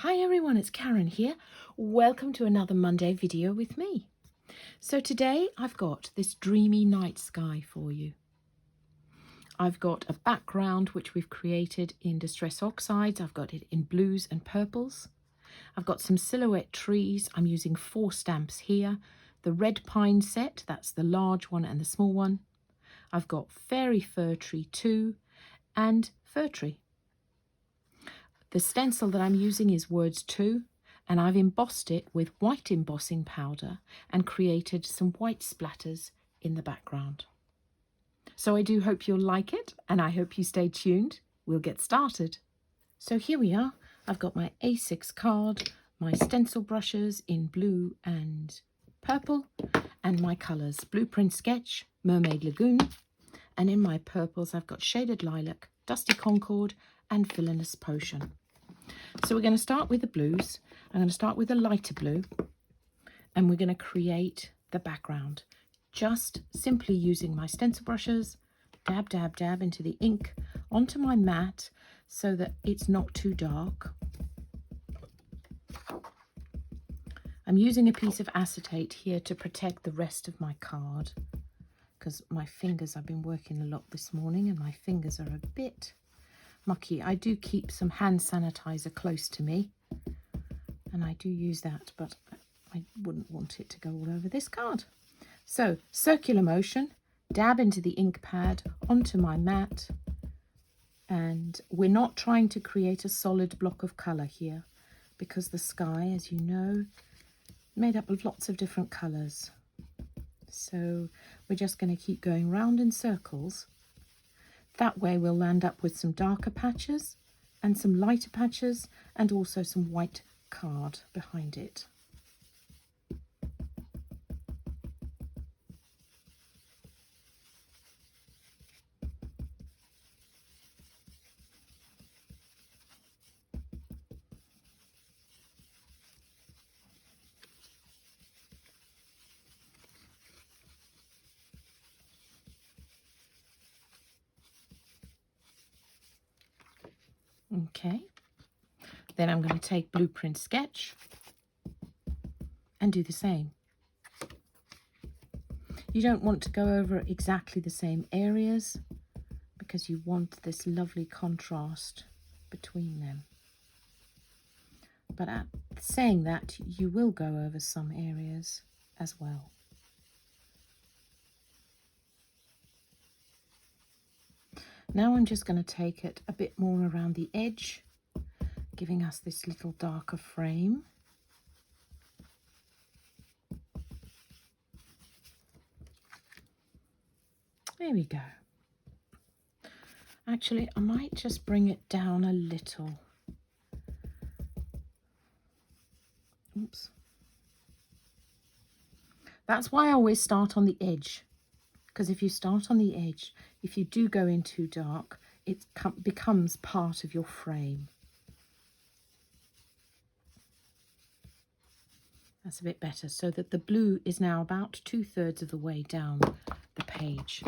Hi everyone, it's Karen here. Welcome to another Monday video with me. So today I've got this dreamy night sky for you. I've got a background which we've created in Distress Oxides. I've got it in blues and purples. I've got some silhouette trees. I'm using 4 stamps here. The red pine set, that's the large one and the small one. I've got fairy fir tree 2 and fir tree. The stencil that I'm using is Words 2, and I've embossed it with white embossing powder and created some white splatters in the background. So I do hope you'll like it, and I hope you stay tuned. We'll get started. So here we are. I've got my A6 card, my stencil brushes in blue and purple, and my colours, Blueprint Sketch, Mermaid Lagoon, and in my purples I've got Shaded Lilac, Dusty Concord, and Villainous Potion. So we're going to start with the blues. I'm going to start with a lighter blue, and we're going to create the background. Just simply using my stencil brushes, dab, dab, dab into the ink onto my mat so that it's not too dark. I'm using a piece of acetate here to protect the rest of my card because my fingers, I've been working a lot this morning and my fingers are a bit mucky. I do keep some hand sanitizer close to me and I do use that, but I wouldn't want it to go all over this card. So circular motion, dab into the ink pad onto my mat, and we're not trying to create a solid block of colour here because the sky, as you know, made up of lots of different colours. So we're just going to keep going round in circles. That way we'll land up with some darker patches and some lighter patches and also some white card behind it. Okay, then I'm going to take Blueprint Sketch and do the same. You don't want to go over exactly the same areas because you want this lovely contrast between them. But at saying that, you will go over some areas as well. Now I'm just going to take it a bit more around the edge, giving us this little darker frame. There we go. Actually, I might just bring it down a little. Oops. That's why I always start on the edge, because if you start on the edge, if you do go in too dark, it becomes part of your frame. That's a bit better, so that the blue is now about 2/3 of the way down the page.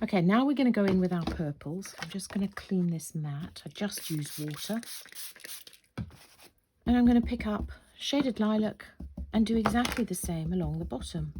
Okay, now we're going to go in with our purples. I'm just going to clean this mat. I just used water. And I'm going to pick up Shaded Lilac and do exactly the same along the bottom.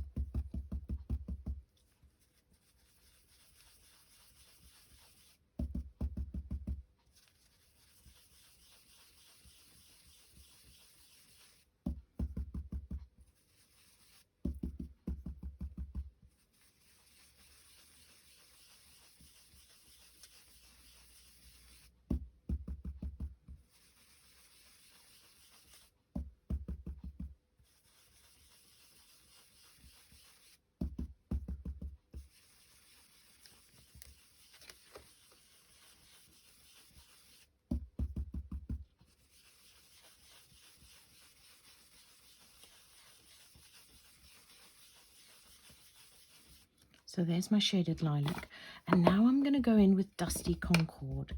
So there's my Shaded Lilac. And now I'm going to go in with Dusty Concord.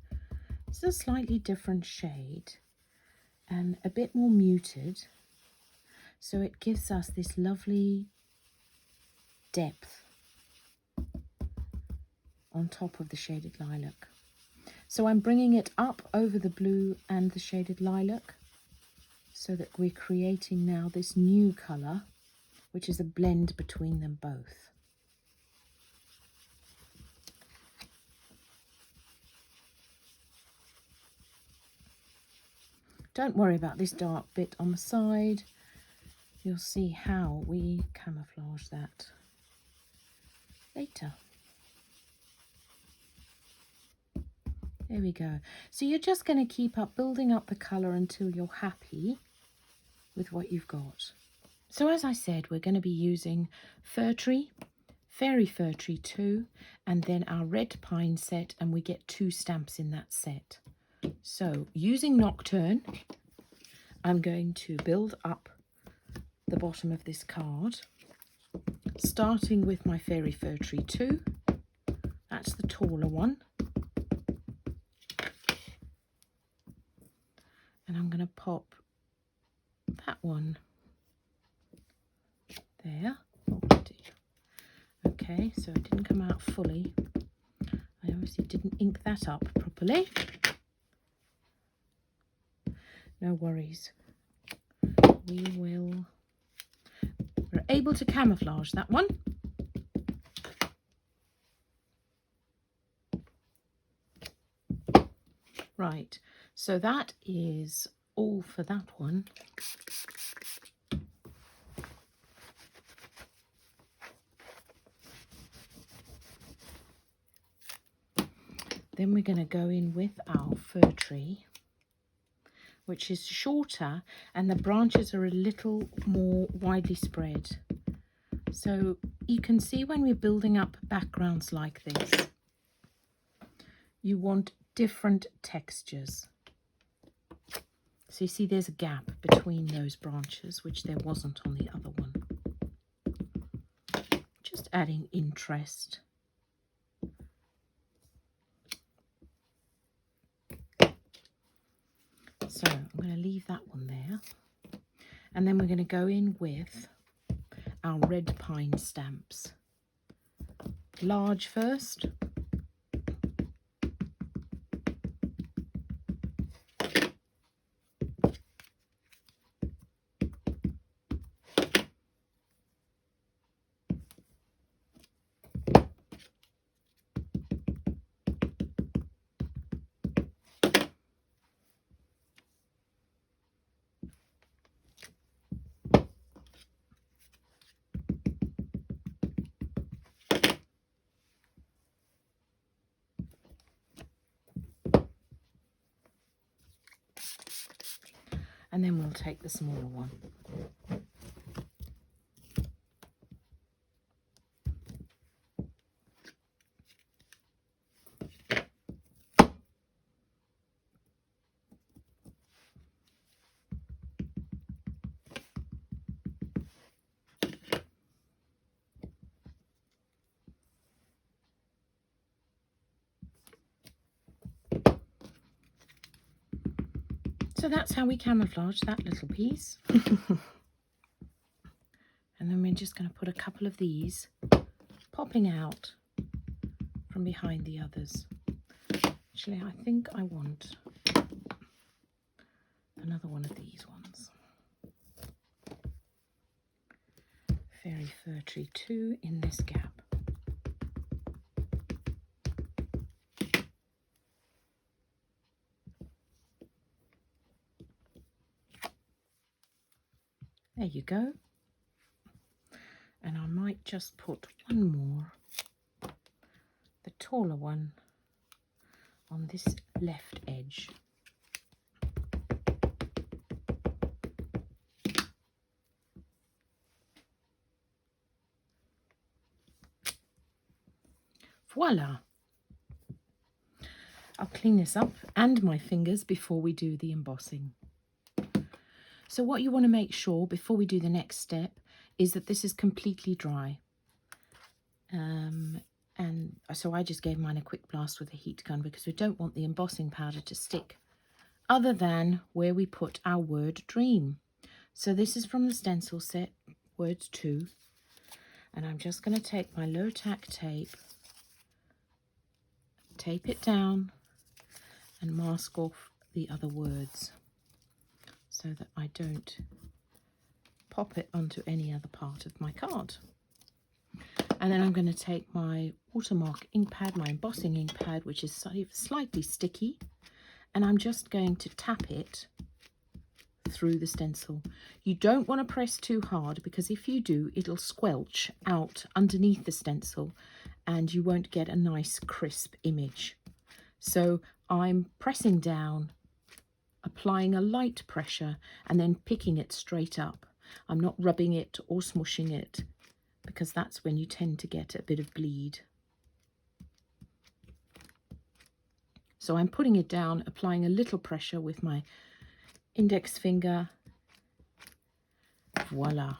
It's a slightly different shade and a bit more muted. So it gives us this lovely depth on top of the Shaded Lilac. So I'm bringing it up over the blue and the shaded lilac so that we're creating now this new colour, which is a blend between them both. Don't worry about this dark bit on the side. You'll see how we camouflage that later. There we go. So you're just going to keep up building up the colour until you're happy with what you've got. So as I said, we're going to be using Fir Tree, Fairy Fir Tree 2, and then our red pine set, and we get 2 stamps in that set. So using Nocturne, I'm going to build up the bottom of this card, starting with my Fairy Fir Tree 2. That's the taller one. And I'm going to pop that one there. Oh, okay, so it didn't come out fully. I obviously didn't ink that up properly. No worries. We're able to camouflage that one. Right, so that is all for that one. Then we're going to go in with our Fir Tree, which is shorter and the branches are a little more widely spread. So you can see when we're building up backgrounds like this, you want different textures. So you see there's a gap between those branches, which there wasn't on the other one. Just adding interest. So I'm going to leave that one there. And then we're going to go in with our red pine stamps. Large first. And then we'll take the smaller one. So that's how we camouflage that little piece. And then we're just going to put a couple of these popping out from behind the others. Actually, I think I want another one of these ones. Fairy Fir Tree 2 in this gap. There you go. And I might just put one more, the taller one, on this left edge. Voila! I'll clean this up and my fingers before we do the embossing. So what you want to make sure before we do the next step is that this is completely dry. And so I just gave mine a quick blast with a heat gun because we don't want the embossing powder to stick other than where we put our word dream. So this is from the stencil set, words 2. And I'm just going to take my low tack tape, tape it down, and mask off the other words so that I don't pop it onto any other part of my card. And then I'm going to take my watermark ink pad, my embossing ink pad, which is slightly sticky, and I'm just going to tap it through the stencil. You don't want to press too hard, because if you do, it'll squelch out underneath the stencil and you won't get a nice crisp image. So I'm pressing down, applying a light pressure, and then picking it straight up. I'm not rubbing it or smushing it, because that's when you tend to get a bit of bleed. So I'm putting it down, applying a little pressure with my index finger. Voila.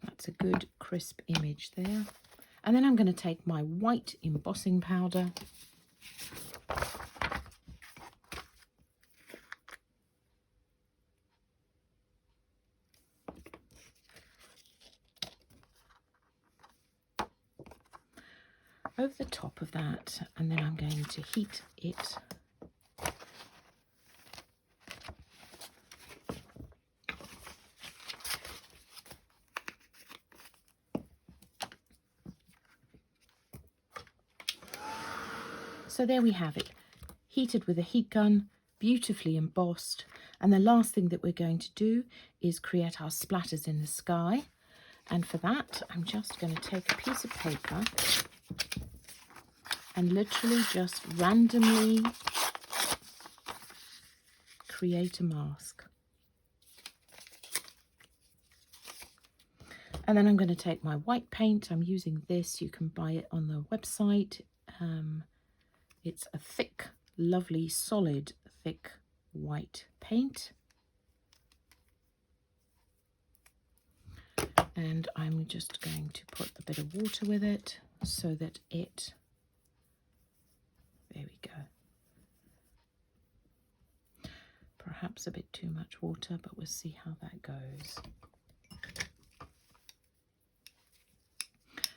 That's a good crisp image there. And then I'm going to take my white embossing powder . Over the top of that, and then I'm going to heat it . So there we have it, heated with a heat gun, beautifully embossed. And the last thing that we're going to do is create our splatters in the sky. And for that, I'm just going to take a piece of paper and literally just randomly create a mask. And then I'm going to take my white paint. I'm using this. You can buy it on the website. It's a thick, lovely, solid, thick white paint. And I'm just going to put a bit of water with it so that it, there we go. Perhaps a bit too much water, but we'll see how that goes.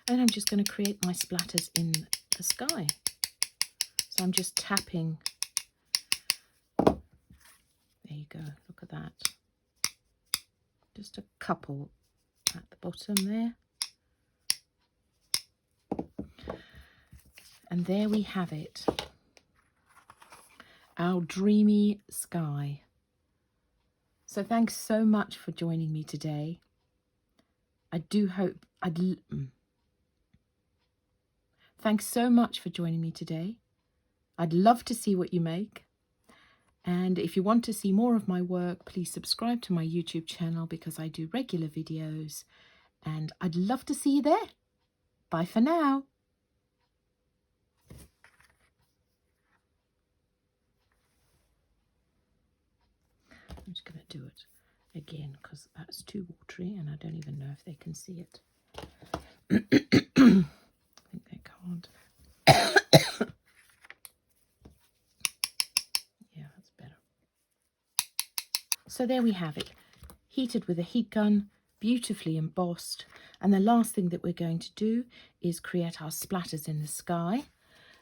And I'm just going to create my splatters in the sky. So I'm just tapping. There you go, look at that. Just a couple at the bottom there. And there we have it, our dreamy sky. So thanks so much for joining me today. I do hope Thanks so much for joining me today. I'd love to see what you make. And if you want to see more of my work, please subscribe to my YouTube channel, because I do regular videos. And I'd love to see you there. Bye for now. I'm just going to do it again because that's too watery and I don't even know if they can see it. I think they can't. Yeah, that's better. So there we have it, heated with a heat gun, beautifully embossed. And the last thing that we're going to do is create our splatters in the sky.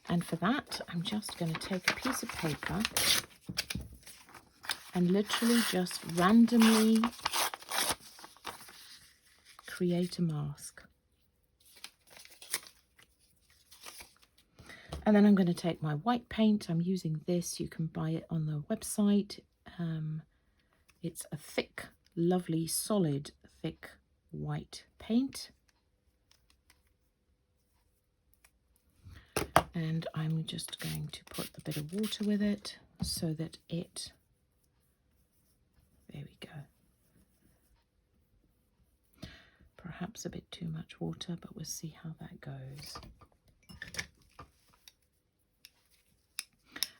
And for that, I'm just going to take a piece of paper and literally just randomly create a mask. And then I'm going to take my white paint. I'm using this. You can buy it on the website. It's a thick, lovely, solid, thick white paint. And I'm just going to put a bit of water with it so that it, there we go. Perhaps a bit too much water, but we'll see how that goes.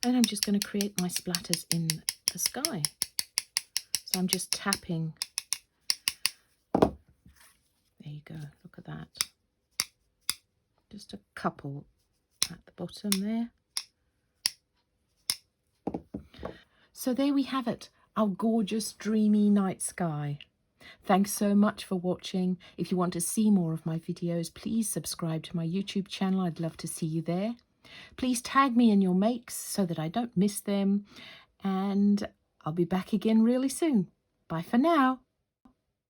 And I'm just going to create my splatters in the sky. So I'm just tapping. There you go, look at that. Just a couple at the bottom there. So there we have it, our gorgeous dreamy night sky. Thanks so much for watching. If you want to see more of my videos, please subscribe to my YouTube channel. I'd love to see you there. Please tag me in your makes so that I don't miss them. And I'll be back again really soon. Bye for now.